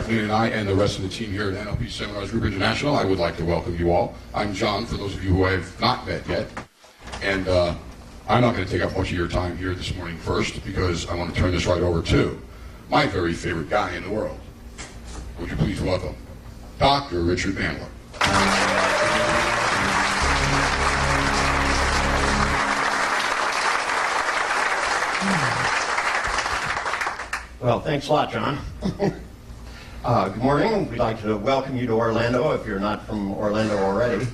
afternoon, and I and the rest of the team here at NLP Seminars Group International, I would like to welcome you all. I'm John, for those of you who I have not met yet, and I'm not going to take up much of your time here this morning first, because I want to turn this right over to my very favorite guy in the world. Would you please welcome Dr. Richard Bandler. Well, thanks a lot, John. Good morning. We'd like to welcome you to Orlando if you're not from Orlando already.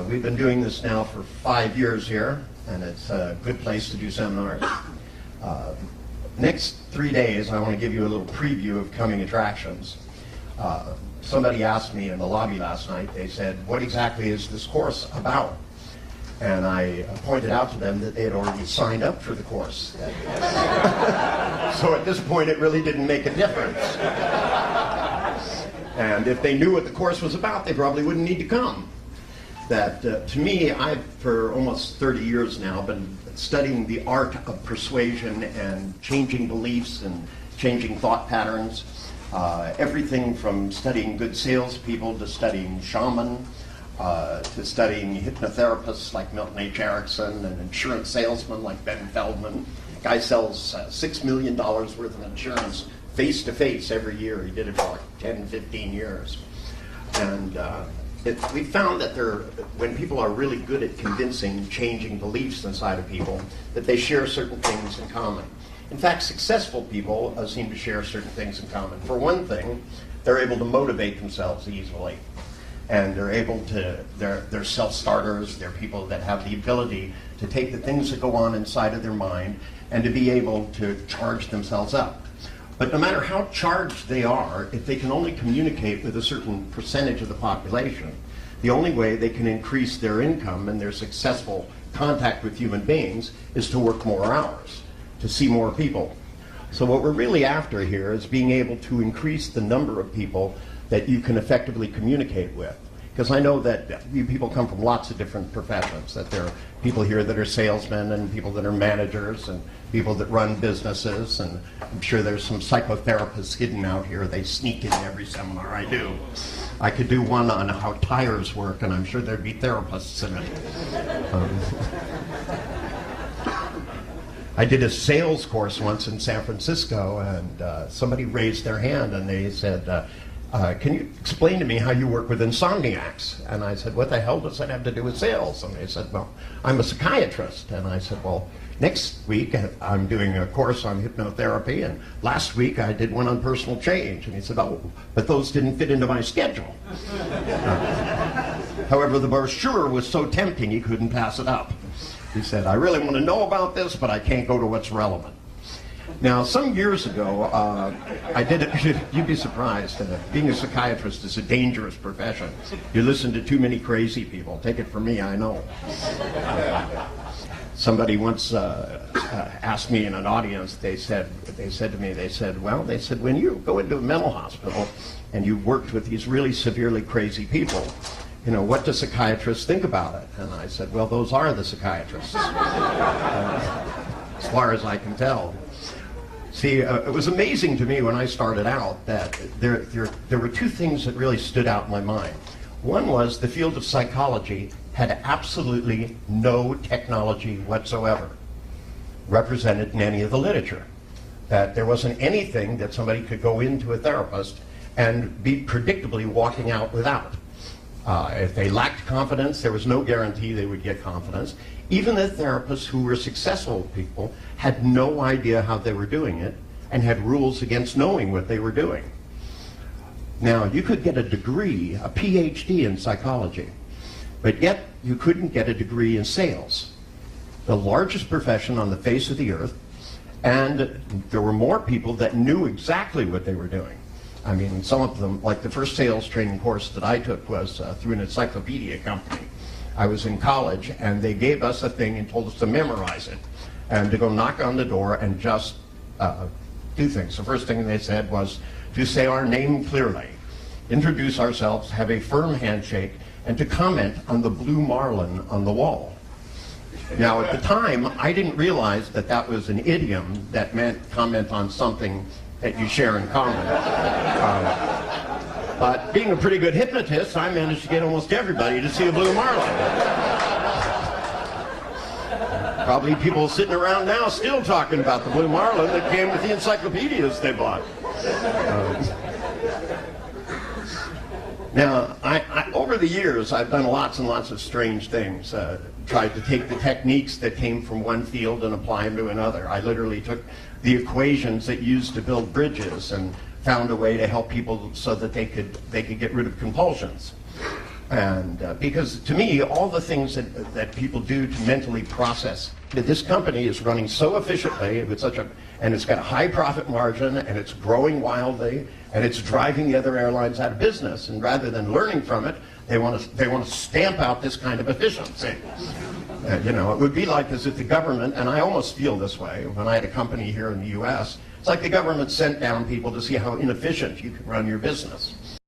We've been doing this now for 5 years here, and it's a good place to do seminars. Next 3 days, I want to give you a little preview of coming attractions. Somebody asked me in the lobby last night, they said, what exactly is this course about? And I pointed out to them that they had already signed up for the course. So at this point, it really didn't make a difference. And if they knew what the course was about, they probably wouldn't need to come. That, to me, I've, for almost 30 years now, been studying the art of persuasion and changing beliefs and changing thought patterns. Everything from studying good salespeople to studying shaman, to studying hypnotherapists like Milton H. Erickson and insurance salesmen like Ben Feldman. Guy sells $6 million worth of insurance face-to-face every year. He did it for like 10, 15 years. And we found that when people are really good at convincing, changing beliefs inside of people, that they share certain things in common. In fact, successful people seem to share certain things in common. For one thing, they're able to motivate themselves easily. And they're self-starters, they're people that have the ability to take the things that go on inside of their mind and to be able to charge themselves up. But no matter how charged they are, if they can only communicate with a certain percentage of the population, the only way they can increase their income and their successful contact with human beings is to work more hours, to see more people. So what we're really after here is being able to increase the number of people that you can effectively communicate with. Because I know that you people come from lots of different professions, that there are people here that are salesmen and people that are managers and people that run businesses, and I'm sure there's some psychotherapists hidden out here. They sneak in every seminar I do. I could do one on how tires work, and I'm sure there'd be therapists in it. I did a sales course once in San Francisco, and somebody raised their hand and they said, can you explain to me how you work with insomniacs? And I said, what the hell does that have to do with sales? And they said, well, I'm a psychiatrist. And I said, well, next week I'm doing a course on hypnotherapy, and last week I did one on personal change. And he said, oh, but those didn't fit into my schedule. However, the brochure was so tempting he couldn't pass it up. He said, I really want to know about this, but I can't go to what's relevant. Now, some years ago, I did it. You'd be surprised. Being a psychiatrist is a dangerous profession. You listen to too many crazy people. Take it from me, I know. Somebody once asked me in an audience, they said to me, when you go into a mental hospital and you've worked with these really severely crazy people, you know, what do psychiatrists think about it? And I said, well, those are the psychiatrists, as far as I can tell. See, it was amazing to me when I started out that there were two things that really stood out in my mind. One was the field of psychology had absolutely no technology whatsoever represented in any of the literature. That there wasn't anything that somebody could go into a therapist and be predictably walking out without. If they lacked confidence, there was no guarantee they would get confidence. Even the therapists who were successful people had no idea how they were doing it and had rules against knowing what they were doing. Now, you could get a degree, a PhD in psychology, but yet you couldn't get a degree in sales. The largest profession on the face of the earth, and there were more people that knew exactly what they were doing. I mean, some of them, like the first sales training course that I took was through an encyclopedia company. I was in college, and they gave us a thing and told us to memorize it and to go knock on the door and just do things. The first thing they said was to say our name clearly, introduce ourselves, have a firm handshake, and to comment on the blue marlin on the wall. Now, at the time, I didn't realize that that was an idiom that meant comment on something that you share in common. But being a pretty good hypnotist, I managed to get almost everybody to see a blue marlin. Probably people sitting around now still talking about the blue marlin that came with the encyclopedias they bought. Now, over the years, I've done lots and lots of strange things. Tried to take the techniques that came from one field and apply them to another. I literally took the equations that used to build bridges and found a way to help people so that they could get rid of compulsions. And because to me, all the things that people do to mentally process, that this company is running so efficiently with and it's got a high profit margin, and it's growing wildly, and it's driving the other airlines out of business. And rather than learning from it, they want to stamp out this kind of efficiency. You know, it would be like as if the government, and I almost feel this way when I had a company here in the U.S. It's like the government sent down people to see how inefficient you can run your business.